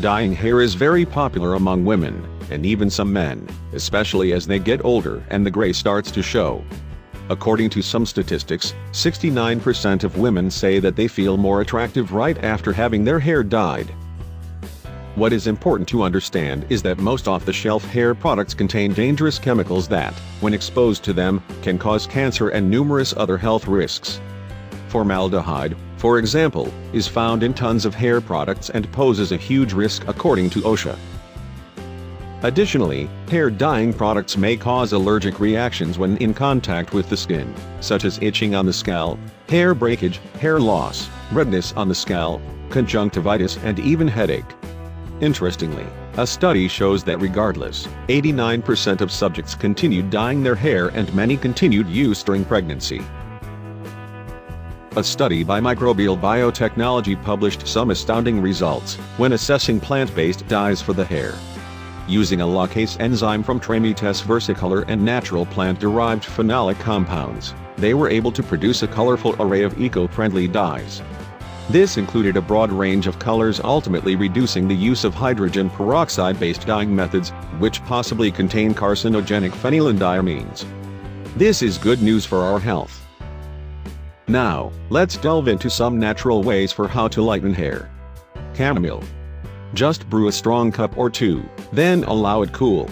Dyeing hair is very popular among women, and even some men, especially as they get older and the gray starts to show. According to some statistics, 69% of women say that they feel more attractive right after having their hair dyed. What is important to understand is that most off-the-shelf hair products contain dangerous chemicals that, when exposed to them, can cause cancer and numerous other health risks. Formaldehyde, for example, is found in tons of hair products and poses a huge risk according to OSHA. Additionally, hair dyeing products may cause allergic reactions when in contact with the skin, such as itching on the scalp, hair breakage, hair loss, redness on the scalp, conjunctivitis, and even headache. Interestingly, a study shows that regardless, 89% of subjects continued dyeing their hair and many continued use during pregnancy. A study by Microbial Biotechnology published some astounding results when assessing plant-based dyes for the hair. Using a locase enzyme from Remedies versicolor and natural plant-derived phenolic compounds, they were able to produce a colorful array of eco-friendly dyes. This included a broad range of colors, ultimately reducing the use of hydrogen peroxide-based dyeing methods, which possibly contain carcinogenic phenylenediamines. This is good news for our health. Now, let's delve into some natural ways for how to lighten hair. Chamomile. Just brew a strong cup or two, then allow it cool.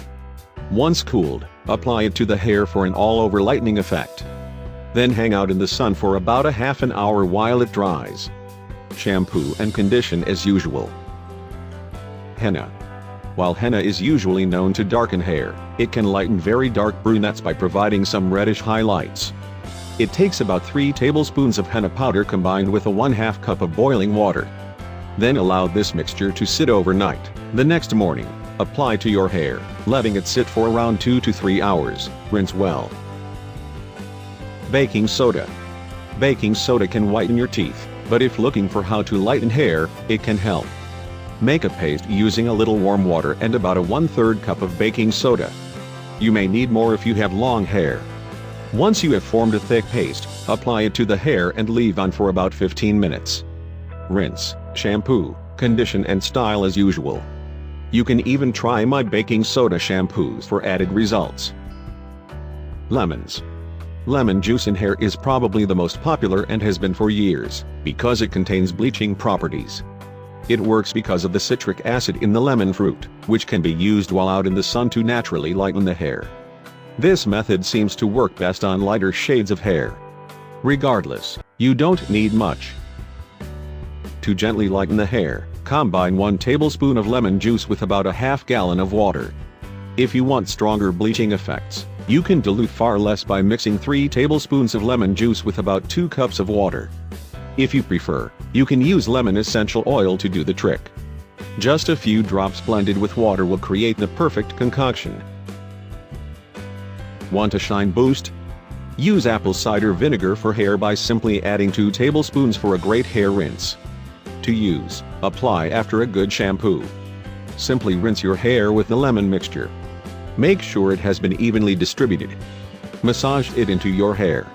Once cooled, apply it to the hair for an all-over lightening effect. Then hang out in the sun for about a half an hour while it dries. Shampoo and condition as usual. Henna. While henna is usually known to darken hair, it can lighten very dark brunettes by providing some reddish highlights. It takes about 3 tablespoons of henna powder combined with a 1/2 cup of boiling water. Then allow this mixture to sit overnight. The next morning, apply to your hair, letting it sit for around 2 to 3 hours. Rinse well. Baking soda. Baking soda can whiten your teeth, but if looking for how to lighten hair, it can help. Make a paste using a little warm water and about a 1/3 cup of baking soda. You may need more if you have long hair. Once you have formed a thick paste, apply it to the hair and leave on for about 15 minutes. Rinse, shampoo, condition and style as usual. You can even try my baking soda shampoos for added results. Lemons. Lemon juice in hair is probably the most popular and has been for years, because it contains bleaching properties. It works because of the citric acid in the lemon fruit, which can be used while out in the sun to naturally lighten the hair. This method seems to work best on lighter shades of hair. Regardless, you don't need much. To gently lighten the hair, combine 1 tablespoon of lemon juice with about a half gallon of water. If you want stronger bleaching effects, you can dilute far less by mixing 3 tablespoons of lemon juice with about 2 cups of water. If you prefer, you can use lemon essential oil to do the trick. Just a few drops blended with water will create the perfect concoction. Want a shine boost? Use apple cider vinegar for hair by simply adding 2 tablespoons for a great hair rinse. To use, apply after a good shampoo. Simply rinse your hair with the lemon mixture. Make sure it has been evenly distributed. Massage it into your hair.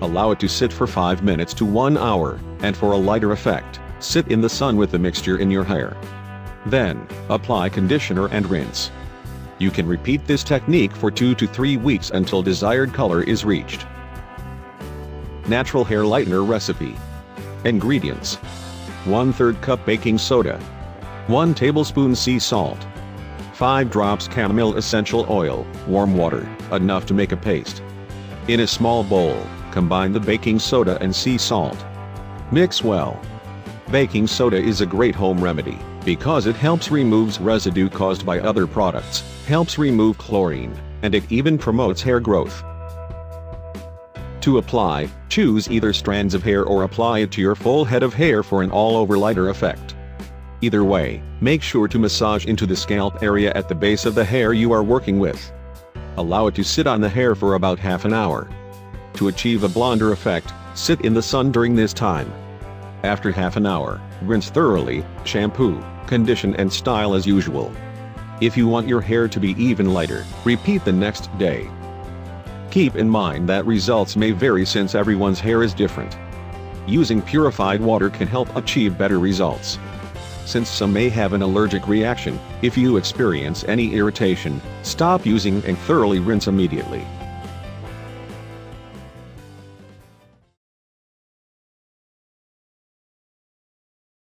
Allow it to sit for 5 minutes to 1 hour, and for a lighter effect, sit in the sun with the mixture in your hair. Then, apply conditioner and rinse. You can repeat this technique for 2 to 3 weeks until desired color is reached. Natural hair lightener recipe. Ingredients: 1/3 cup baking soda, 1 tablespoon sea salt, 5 drops chamomile essential oil, warm water, enough to make a paste. In a small bowl, combine the baking soda and sea salt. Mix well. Baking soda is a great home remedy, because it helps remove residue caused by other products, helps remove chlorine, and it even promotes hair growth. To apply, choose either strands of hair or apply it to your full head of hair for an all-over lighter effect. Either way, make sure to massage into the scalp area at the base of the hair you are working with. Allow it to sit on the hair for about half an hour. To achieve a blonder effect, sit in the sun during this time. After half an hour, rinse thoroughly, shampoo, condition and style as usual. If you want your hair to be even lighter, repeat the next day. Keep in mind that results may vary since everyone's hair is different. Using purified water can help achieve better results. since some may have an allergic reaction. If you experience any irritation, stop using and thoroughly rinse immediately.